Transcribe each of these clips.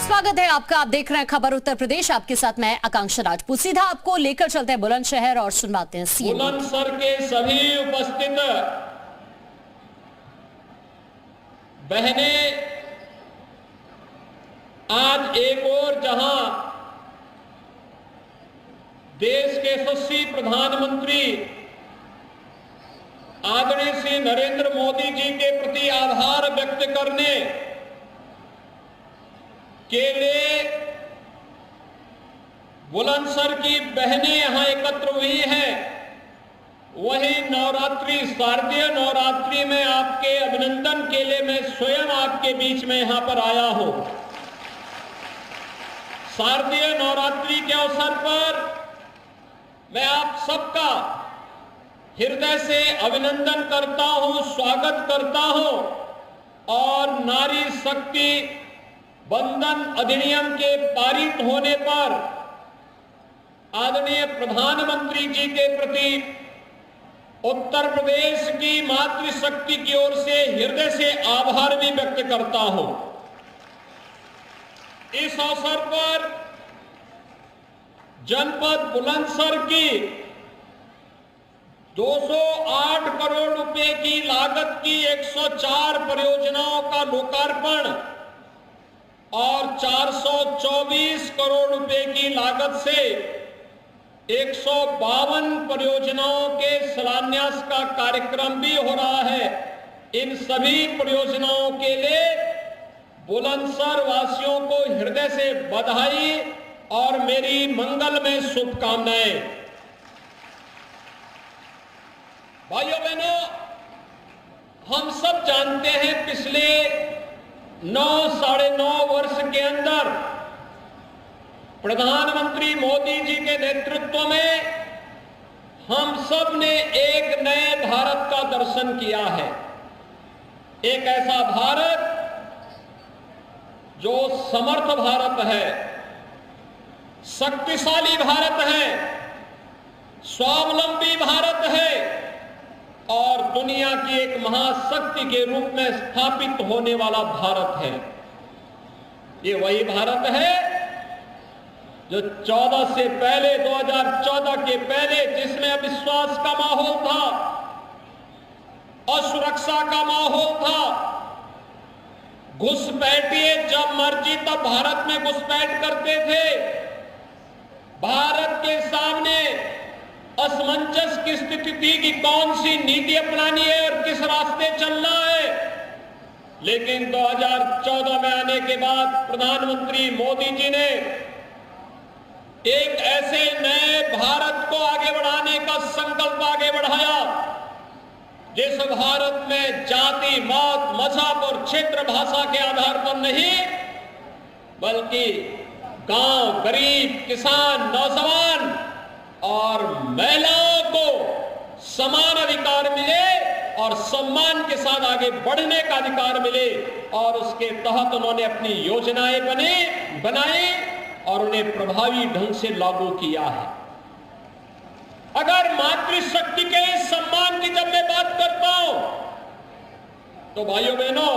स्वागत है आपका। आप देख रहे हैं खबर उत्तर प्रदेश। आपके साथ मैं आकांक्षा राजपूत। सीधा आपको लेकर चलते हैं बुलंदशहर और सुनवाते हैं सीएम। बुलंदशहर के सभी उपस्थित बहनें, आज एक और जहां देश के यशस्वी प्रधानमंत्री आदरणीय श्री नरेंद्र मोदी जी के प्रति आभार व्यक्त करने के लिए बुलंदशहर की बहनें यहां एकत्र हुई हैं, वही नवरात्रि, शारदीय नवरात्रि में आपके अभिनंदन के लिए मैं स्वयं आपके बीच में यहां पर आया हूं। शारदीय नवरात्रि के अवसर पर मैं आप सबका हृदय से अभिनंदन करता हूं, स्वागत करता हूं और नारी शक्ति बंधन अधिनियम के पारित होने पर आदरणीय प्रधानमंत्री जी के प्रति उत्तर प्रदेश की मातृशक्ति की ओर से हृदय से आभार भी व्यक्त करता हूं। इस अवसर पर जनपद बुलंदशहर की 208 करोड़ रुपए की लागत की 104 परियोजनाओं का लोकार्पण और 424 करोड़ रुपए की लागत से 152 परियोजनाओं के शिलान्यास का कार्यक्रम भी हो रहा है। इन सभी परियोजनाओं के लिए बुलंदशहर वासियों को हृदय से बधाई और मेरी मंगलमय शुभकामनाएं। भाइयों बहनों, हम सब जानते हैं पिछले 9-9.5 वर्ष के अंदर प्रधानमंत्री मोदी जी के नेतृत्व में हम सब ने एक नए भारत का दर्शन किया है। एक ऐसा भारत जो समर्थ भारत है, शक्तिशाली भारत है, स्वावलंबी भारत है और दुनिया की एक महाशक्ति के रूप में स्थापित होने वाला भारत है। ये वही भारत है जो 2014 के पहले जिसमें अविश्वास का माहौल था, असुरक्षा का माहौल था, घुसपैठिए जब मर्जी तब भारत में घुसपैठ करते थे, भारत के सामने असमंजस की स्थिति थी कि कौन सी नीति अपनानी है और किस रास्ते चलना है। लेकिन 2014 में आने के बाद प्रधानमंत्री मोदी जी ने एक ऐसे नए भारत को आगे बढ़ाने का संकल्प आगे बढ़ाया जिस भारत में जाति, मत, मजहब और क्षेत्र भाषा के आधार पर नहीं, बल्कि गांव, गरीब, किसान, नौजवान और महिलाओं को समान अधिकार मिले और सम्मान के साथ आगे बढ़ने का अधिकार मिले। और उसके तहत उन्होंने अपनी योजनाएं बनाई और उन्हें प्रभावी ढंग से लागू किया है। अगर मातृशक्ति के सम्मान की जब मैं बात करता हूं तो भाइयों बहनों,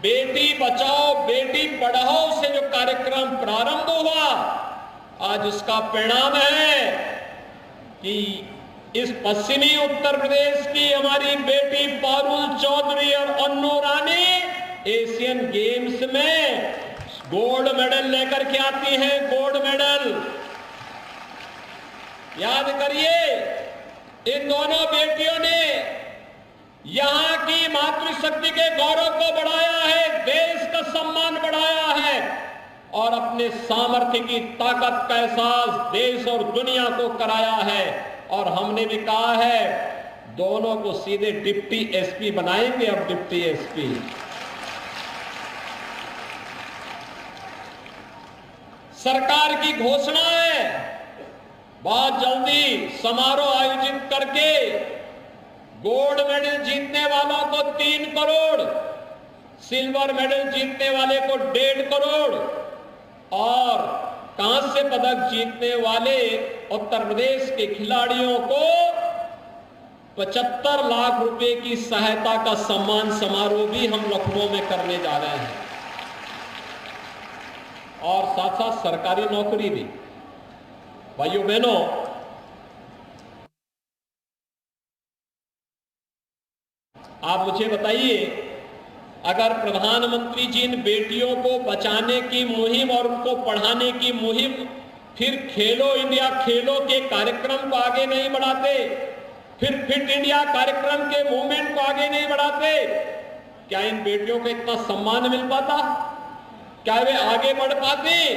बेटी बचाओ बेटी पढ़ाओ से जो कार्यक्रम प्रारंभ हुआ, आज उसका परिणाम है कि इस पश्चिमी उत्तर प्रदेश की हमारी बेटी पारुल चौधरी और अन्नू रानी एशियन गेम्स में गोल्ड मेडल लेकर के आती हैं। गोल्ड मेडल याद करिए, इन दोनों बेटियों ने यहां की मातृशक्ति के गौरव को बढ़ाया है, देश का सम्मान बढ़ाया है और अपने सामर्थ्य की ताकत का एहसास देश और दुनिया को कराया है। और हमने भी कहा है दोनों को सीधे डिप्टी एसपी बनाएंगे। अब डिप्टी एसपी सरकार की घोषणा है, बहुत जल्दी समारोह आयोजित करके गोल्ड मेडल जीतने वालों को 3 करोड़, सिल्वर मेडल जीतने वाले को 1.5 करोड़ और कांस्य पदक जीतने वाले उत्तर प्रदेश के खिलाड़ियों को 75 लाख रुपए की सहायता का सम्मान समारोह भी हम लखनऊ में करने जा रहे हैं। और साथ साथ सरकारी नौकरी भी। भाइयों बहनों, आप मुझे बताइए, अगर प्रधानमंत्री जी इन बेटियों को बचाने की मुहिम और उनको पढ़ाने की मुहिम फिर खेलो इंडिया खेलो के कार्यक्रम को आगे नहीं बढ़ाते, फिर फिट इंडिया कार्यक्रम के मूवमेंट को आगे नहीं बढ़ाते, क्या इन बेटियों को इतना सम्मान मिल पाता? क्या वे आगे बढ़ पाते?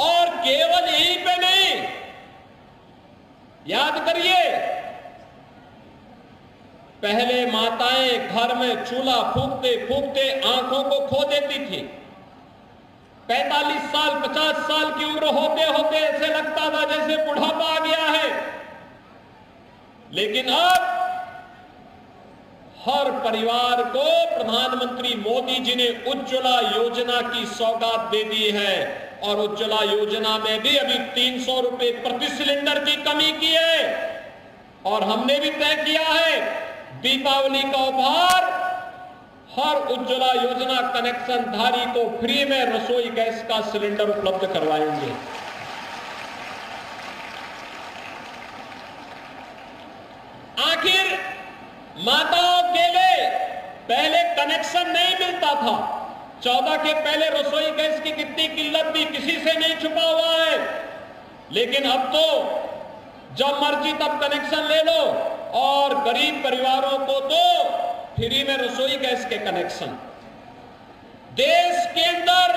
और केवल यहीं पे नहीं, याद करिए, पहले माताएं घर में चूल्हा फूंकते फूंकते आंखों को खो देती थी। 45 साल 50 साल की उम्र होते होते ऐसे लगता था जैसे बुढ़ापा आ गया है। लेकिन अब हर परिवार को प्रधानमंत्री मोदी जी ने उज्ज्वला योजना की सौगात दे दी है, और उज्ज्वला योजना में भी अभी 300 रुपए प्रति सिलेंडर की कमी की है। और हमने भी तय किया है, दीपावली का उपहार हर उज्ज्वला योजना कनेक्शन धारी को फ्री में रसोई गैस का सिलेंडर उपलब्ध करवाएंगे। आखिर माताओं के लिए पहले कनेक्शन नहीं मिलता था। 14 के पहले रसोई गैस की कितनी किल्लत थी, किसी से नहीं छुपा हुआ है। लेकिन अब तो जब मर्जी तब कनेक्शन ले लो, और गरीब परिवारों को तो फ्री में रसोई गैस के कनेक्शन। देश के अंदर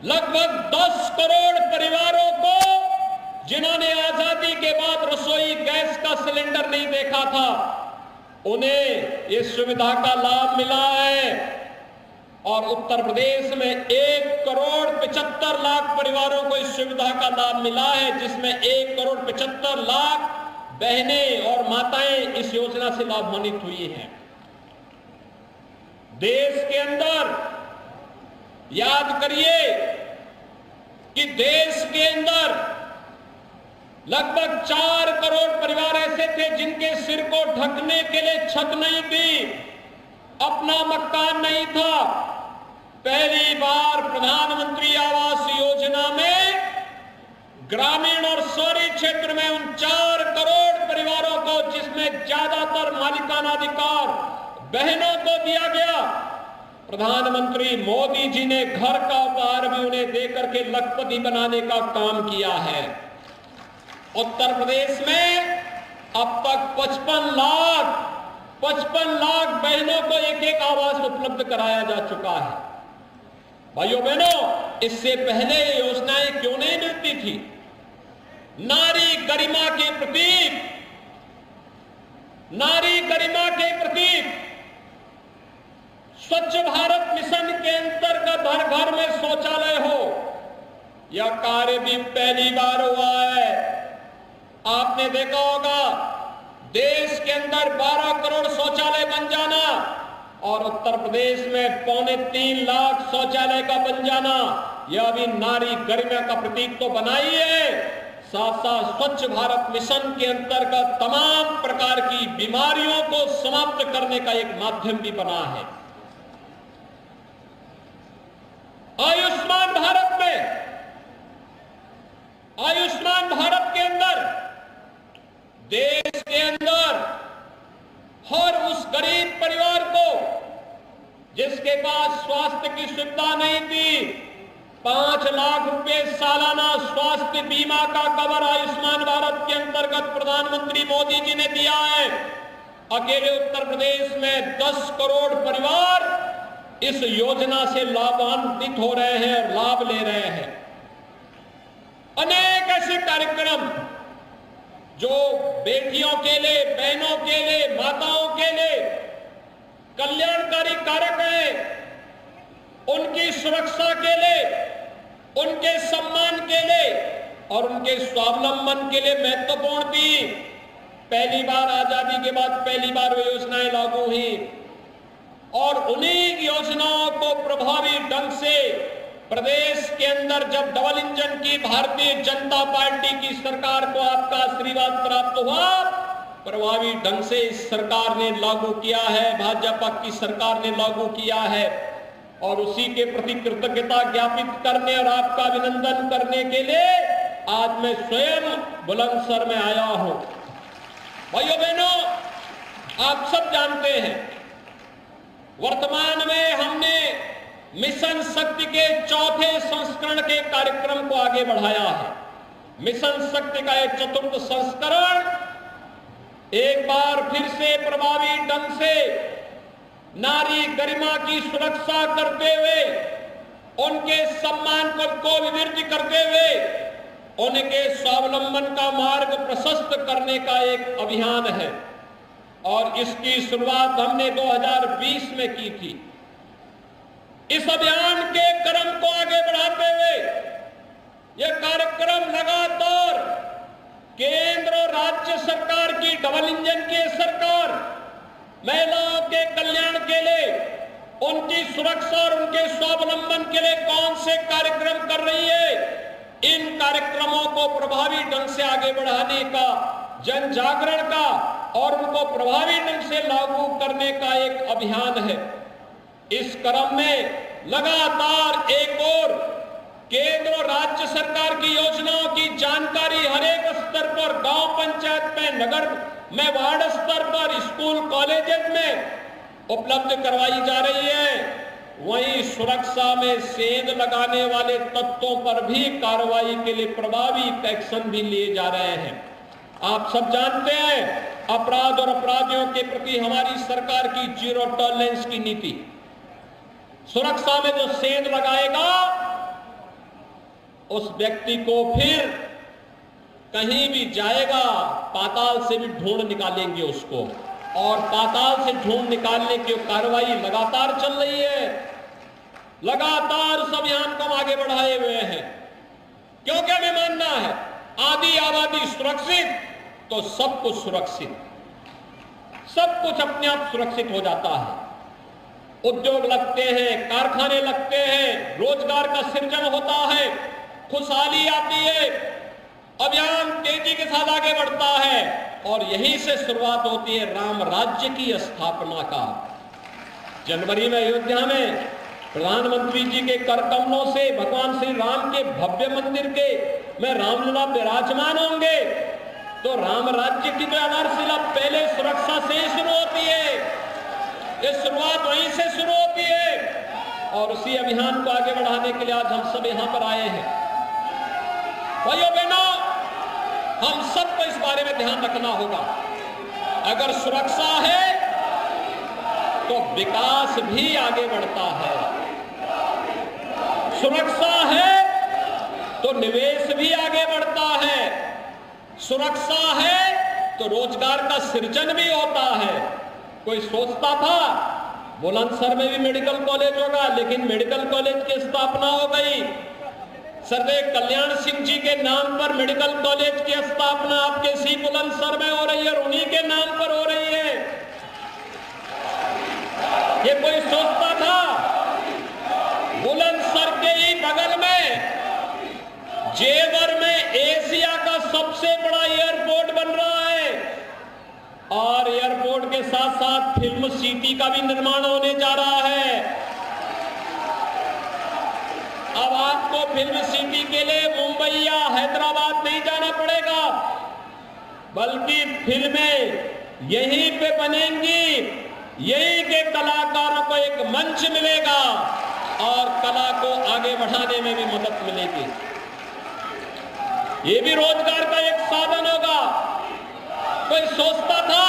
लगभग 10 करोड़ परिवारों को, जिन्होंने आजादी के बाद रसोई गैस का सिलेंडर नहीं देखा था, उन्हें इस सुविधा का लाभ मिला है। और उत्तर प्रदेश में 1 करोड़ 75 लाख परिवारों को इस सुविधा का लाभ मिला है, जिसमें 1 करोड़ 75 लाख बहनें और माताएं इस योजना से लाभान्वित हुई हैं। देश के अंदर याद करिए कि देश के अंदर लगभग 4 करोड़ परिवार ऐसे थे जिनके सिर को ढकने के लिए छत नहीं थी, अपना मकान नहीं था। पहली बार प्रधानमंत्री आवास योजना में ग्रामीण और शहरी क्षेत्र में उन 4 करोड़ परिवारों को, जिसमें ज्यादातर मालिकाना अधिकार बहनों को दिया गया, प्रधानमंत्री मोदी जी ने घर का उपहार भी उन्हें देकर के लखपति बनाने का काम किया है। उत्तर प्रदेश में अब तक 55 लाख बहनों को एक आवास उपलब्ध कराया जा चुका है। भाइयों बहनों, इससे पहले ये योजनाएं क्यों नहीं मिलती थी? नारी गरिमा के प्रतीक, नारी गरिमा के प्रतीक स्वच्छ भारत मिशन के अंतर्गत हर घर में शौचालय हो, यह कार्य भी पहली बार हुआ है। आपने देखा होगा देश के अंदर 12 करोड़ शौचालय बन जाना और उत्तर प्रदेश में 2.25 लाख शौचालय का बन जाना, यह भी नारी गरिमा का प्रतीक तो बना ही है, साथ साथ स्वच्छ भारत मिशन के अंतर्गत तमाम प्रकार की बीमारियों को समाप्त करने का एक माध्यम भी बना है। आयुष्मान भारत में, आयुष्मान भारत के अंदर देश के अंदर हर उस गरीब परिवार को जिसके पास स्वास्थ्य की सुविधा नहीं थी, 5 लाख रुपए सालाना स्वास्थ्य बीमा का कवर आयुष्मान भारत के अंतर्गत प्रधानमंत्री मोदी जी ने दिया है। अकेले उत्तर प्रदेश में 10 करोड़ परिवार इस योजना से लाभान्वित हो रहे हैं और लाभ ले रहे हैं। अनेक ऐसे कार्यक्रम जो बेटियों के लिए, बहनों के लिए, माताओं के लिए कल्याणकारी कारक हैं, उनकी सुरक्षा के लिए, उनके सम्मान के लिए और उनके स्वावलंबन के लिए महत्वपूर्ण थी। पहली बार आजादी के बाद पहली बार वो योजनाएं लागू हुई और उन्हीं योजनाओं को प्रभावी ढंग से प्रदेश के अंदर जब डबल इंजन की भारतीय जनता पार्टी की सरकार को आपका आशीर्वाद प्राप्त हुआ, प्रभावी ढंग से इस सरकार ने लागू किया है, भाजपा की सरकार ने लागू किया है। और उसी के प्रति कृतज्ञता ज्ञापित करने और आपका अभिनंदन करने के लिए आज मैं स्वयं बुलंदशहर में आया हूं। भाइयों बहनों, आप सब जानते हैं वर्तमान में हमने मिशन शक्ति के चौथे संस्करण के कार्यक्रम को आगे बढ़ाया है। मिशन शक्ति का यह चतुर्थ संस्करण एक बार फिर से प्रभावी ढंग से नारी गरिमा की सुरक्षा करते हुए, उनके सम्मान को विवृद्धि करते हुए उनके स्वावलंबन का मार्ग प्रशस्त करने का एक अभियान है और इसकी शुरुआत हमने 2020 में की थी। इस अभियान के क्रम को आगे बढ़ाते हुए यह कार्यक्रम लगातार केंद्र और राज्य सरकार की डबल इंजन की सरकार महिलाओं के कल्याण के लिए, उनकी सुरक्षा और उनके स्वावलंबन के लिए कौन से कार्यक्रम कर रही है, इन कार्यक्रमों को प्रभावी ढंग से आगे बढ़ाने का, जन जागरण का और उनको प्रभावी ढंग से लागू करने का एक अभियान है। इस क्रम में लगातार एक और केंद्र और राज्य सरकार की योजनाओं की जानकारी हर एक स्तर पर, गांव पंचायत में, नगर में, वार्ड स्तर पर, स्कूल कॉलेजेस में उपलब्ध करवाई जा रही है। वहीं सुरक्षा में सेंध लगाने वाले तत्वों पर भी कार्रवाई के लिए प्रभावी एक्शन भी लिए जा रहे हैं। आप सब जानते हैं अपराध और अपराधियों के प्रति हमारी सरकार की जीरो टॉलरेंस की नीति। सुरक्षा में जो सेंध लगाएगा उस व्यक्ति को फिर कहीं भी जाएगा पाताल से भी ढूंढ निकालेंगे उसको, और पाताल से ढूंढ निकालने की कार्रवाई लगातार चल रही है। लगातार उस अभियान को हम आगे बढ़ाए हुए हैं, क्योंकि हमें मानना है आदि आबादी सुरक्षित तो सब कुछ सुरक्षित, सब कुछ अपने आप सुरक्षित हो जाता है। उद्योग लगते हैं, कारखाने लगते हैं, रोजगार का सृजन होता है, खुशहाली आती है, अभियान तेजी के साथ आगे बढ़ता है और यहीं से शुरुआत होती है राम राज्य की स्थापना का। जनवरी में अयोध्या में प्रधानमंत्री जी के कर कमलों से भगवान श्री राम के भव्य मंदिर के में रामलला विराजमान होंगे, तो राम राज्य की तो आधारशिला पहले सुरक्षा से ही शुरू होती है। ये शुरुआत वहीं से शुरू होती है और उसी अभियान को आगे बढ़ाने के लिए आज हम सब यहां पर आए हैं। भाइयों बहनों, हम सबको इस बारे में ध्यान रखना होगा। अगर सुरक्षा है तो विकास भी आगे बढ़ता है, सुरक्षा है तो निवेश भी आगे बढ़ता है, सुरक्षा है तो रोजगार का सृजन भी होता है। कोई सोचता था बुलंदशहर में भी मेडिकल कॉलेज होगा, लेकिन मेडिकल कॉलेज की स्थापना हो गई। सरदेव कल्याण सिंह जी के नाम पर मेडिकल कॉलेज की स्थापना आपके सी बुलंदशहर में हो रही है और उन्हीं के नाम पर हो रही है। ये कोई सोचता था? बुलंदशहर के ही बगल में जेवर में एशिया का सबसे बड़ा एयरपोर्ट बन रहा है और एयरपोर्ट के साथ साथ फिल्म सिटी का भी निर्माण होने जा रहा है। अब आपको फिल्म सिटी के लिए मुंबई या हैदराबाद नहीं जाना पड़ेगा, बल्कि फिल्में यहीं पे बनेंगी, यहीं के कलाकारों को एक मंच मिलेगा और कला को आगे बढ़ाने में भी मदद मिलेगी। ये भी रोजगार का एक साधन होगा। कोई सोचता था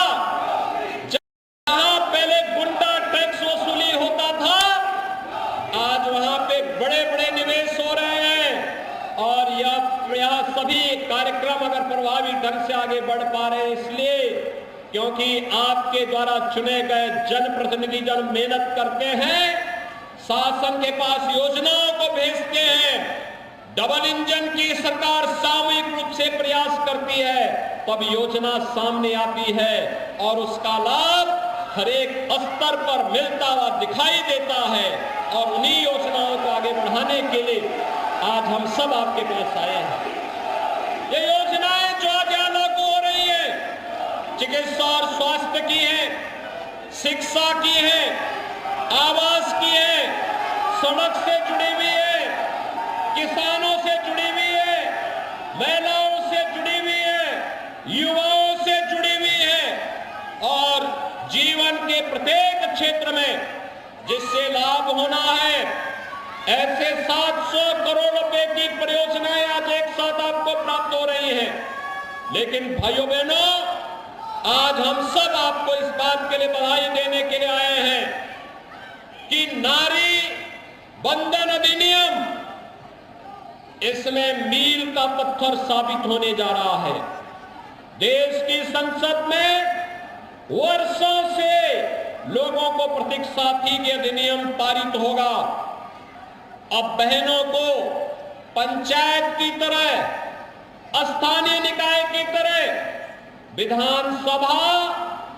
जहां पहले गुंडा टैक्स वसूली होता था, आज वहां पे बड़े बड़े निवेश हो रहे हैं और यह सभी कार्यक्रम अगर प्रभावी ढंग से आगे बढ़ पा रहे हैं इसलिए क्योंकि आपके द्वारा चुने गए जनप्रतिनिधि जन मेहनत करते हैं, शासन के पास योजनाओं को भेजते हैं। डबल इंजन की सरकार सामूहिक रूप से प्रयास करती है, तब योजना सामने आती है और उसका लाभ हर एक स्तर पर मिलता हुआ दिखाई देता है और उन्हीं योजनाओं को आगे बढ़ाने के लिए आज हम सब आपके पास आए हैं। ये योजनाएं जो आज यहाँ लागू हो रही है, चिकित्सा और स्वास्थ्य की है, शिक्षा की है, आवास की है, सड़क से जुड़ी हुई है, किसानों से जुड़ी हुई है, महिलाओं से जुड़ी हुई है, युवाओं से जुड़ी हुई है और जीवन के प्रत्येक क्षेत्र में जिससे लाभ होना है, ऐसे 700 करोड़ रुपए की परियोजनाएं आज एक साथ आपको प्राप्त हो रही हैं। लेकिन भाइयों बहनों, आज हम सब आपको इस बात के लिए बधाई देने के लिए आए हैं कि नारी बंधन अधिनियम इसमें मील का पत्थर साबित होने जा रहा है। देश की संसद में वर्षों से लोगों को प्रतीक्षा थी कि अधिनियम पारित होगा। अब बहनों को पंचायत की तरह, स्थानीय निकाय की तरह विधानसभा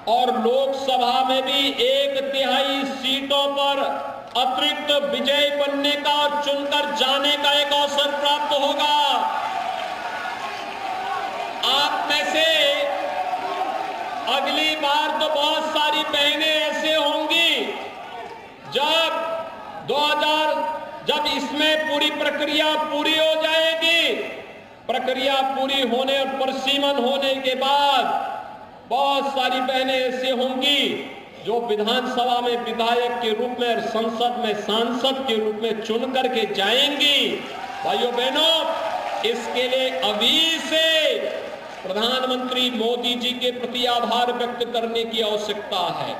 और लोकसभा में भी 1/3 सीटों पर अतिरिक्त विजय बनने का और चुनकर जाने का एक अवसर प्राप्त होगा। आप में से अगली बार तो बहुत सारी बहनें ऐसे होंगी जब इसमें पूरी प्रक्रिया पूरी हो जाएगी, प्रक्रिया पूरी होने और परिसीमन होने के बाद बहुत सारी बहनें ऐसे होंगी जो विधानसभा में विधायक के रूप में और संसद में सांसद के रूप में चुन करके जाएंगी। भाइयों बहनों, इसके लिए अभी से प्रधानमंत्री मोदी जी के प्रति आभार व्यक्त करने की आवश्यकता है,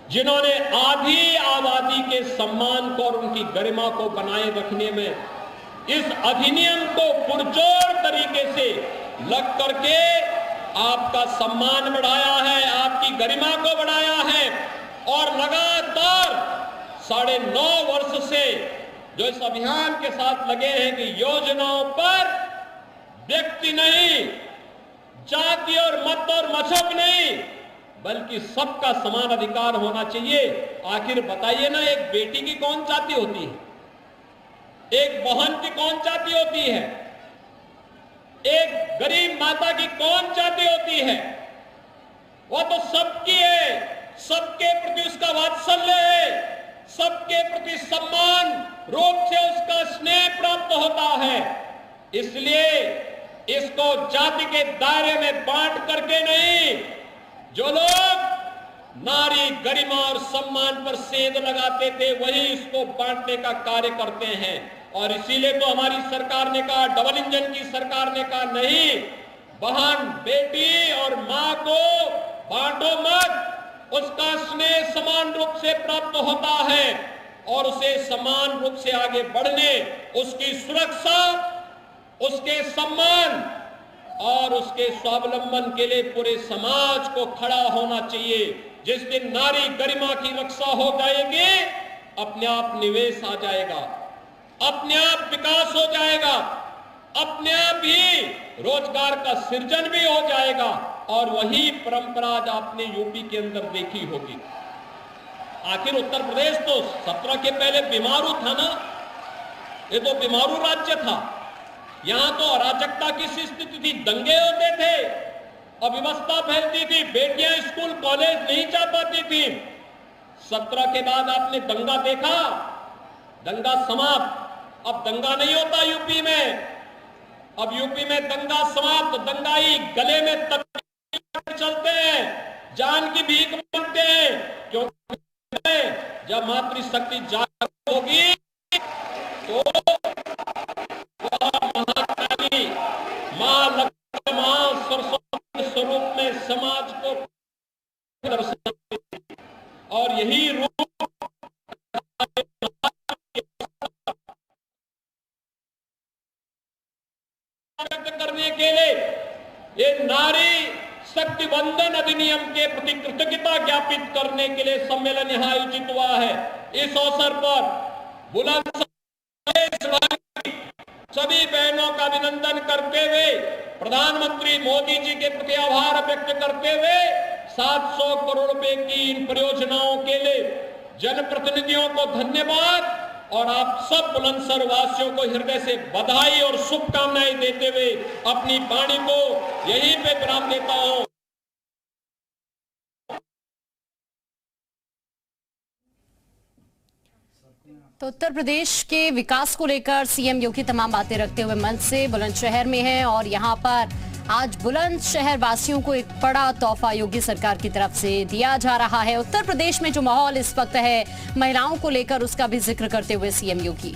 जिन्होंने आधी आबादी के सम्मान को और उनकी गरिमा को बनाए रखने में इस अधिनियम को पुरजोर तरीके से लग करके आपका सम्मान बढ़ाया है, आपकी गरिमा को बढ़ाया है और लगातार 9.5 वर्ष से जो इस अभियान के साथ लगे हैं कि योजनाओं पर व्यक्ति नहीं, जाति और मत और मजहब नहीं, बल्कि सबका समान अधिकार होना चाहिए। आखिर बताइए ना, एक बेटी की कौन जाति होती है, एक बहन की कौन जाति होती है, एक गरीब माता की कौन जाति होती है? वह तो सबकी है, सबके प्रति उसका वात्सल्य है, सबके प्रति सम्मान रूप से उसका स्नेह प्राप्त होता है। इसलिए इसको जाति के दायरे में बांट करके नहीं, जो लोग नारी गरिमा और सम्मान पर सेंध लगाते थे वही इसको बांटने का कार्य करते हैं। और इसीलिए तो हमारी सरकार ने कहा, डबल इंजन की सरकार ने कहा, नहीं, बहन बेटी और मां को बांटो मत, उसका स्नेह समान रूप से प्राप्त होता है और उसे समान रूप से आगे बढ़ने, उसकी सुरक्षा, उसके सम्मान और उसके स्वावलंबन के लिए पूरे समाज को खड़ा होना चाहिए। जिस दिन नारी गरिमा की रक्षा हो जाएगी, अपने आप निवेश आ जाएगा, अपने आप विकास हो जाएगा, अपने आप ही रोजगार का सृजन भी हो जाएगा। और वही परंपरा आज आपने यूपी के अंदर देखी होगी। आखिर उत्तर प्रदेश तो 17 के पहले बीमारू था ना, ये तो बीमारू राज्य था। यहां तो अराजकता की स्थिति थी, दंगे होते थे, अव्यवस्था फैलती थी, बेटियां स्कूल कॉलेज नहीं जा पाती थी। 17 के बाद आपने दंगा देखा, दंगा समाप्त। अब दंगा नहीं होता यूपी में, अब यूपी में दंगा समाप्त। दंगाई गले में तक चलते हैं, जान की भीख मांगते हैं, क्योंकि जब मातृशक्ति जागृत होगी तो महाकाली मां लक्ष्मी, मां सरस्वती स्वरूप में समाज को दर्शाती और यही रूप करने के लिए ये नारी शक्ति बंधन अधिनियम के प्रति कृतज्ञता ज्ञापित करने के लिए सम्मेलन यहाँ आयोजित हुआ है। इस अवसर पर बुलंद सभी बहनों का अभिनंदन करते हुए, प्रधानमंत्री मोदी जी के प्रति आभार व्यक्त करते हुए 700 करोड़ रुपए की इन परियोजनाओं के लिए जनप्रतिनिधियों को धन्यवाद और आप सब बुलंदशहर वासियों को हृदय से बधाई और शुभकामनाएं देते हुए अपनी वाणी को यहीं पे विराम देता हूं। तो उत्तर प्रदेश के विकास को लेकर सीएम योगी तमाम बातें रखते हुए मंच से बुलंदशहर में हैं और यहां पर आज बुलंदशहर वासियों को एक बड़ा तोहफा योगी सरकार की तरफ से दिया जा रहा है। उत्तर प्रदेश में जो माहौल इस वक्त है महिलाओं को लेकर, उसका भी जिक्र करते हुए सीएम योगी।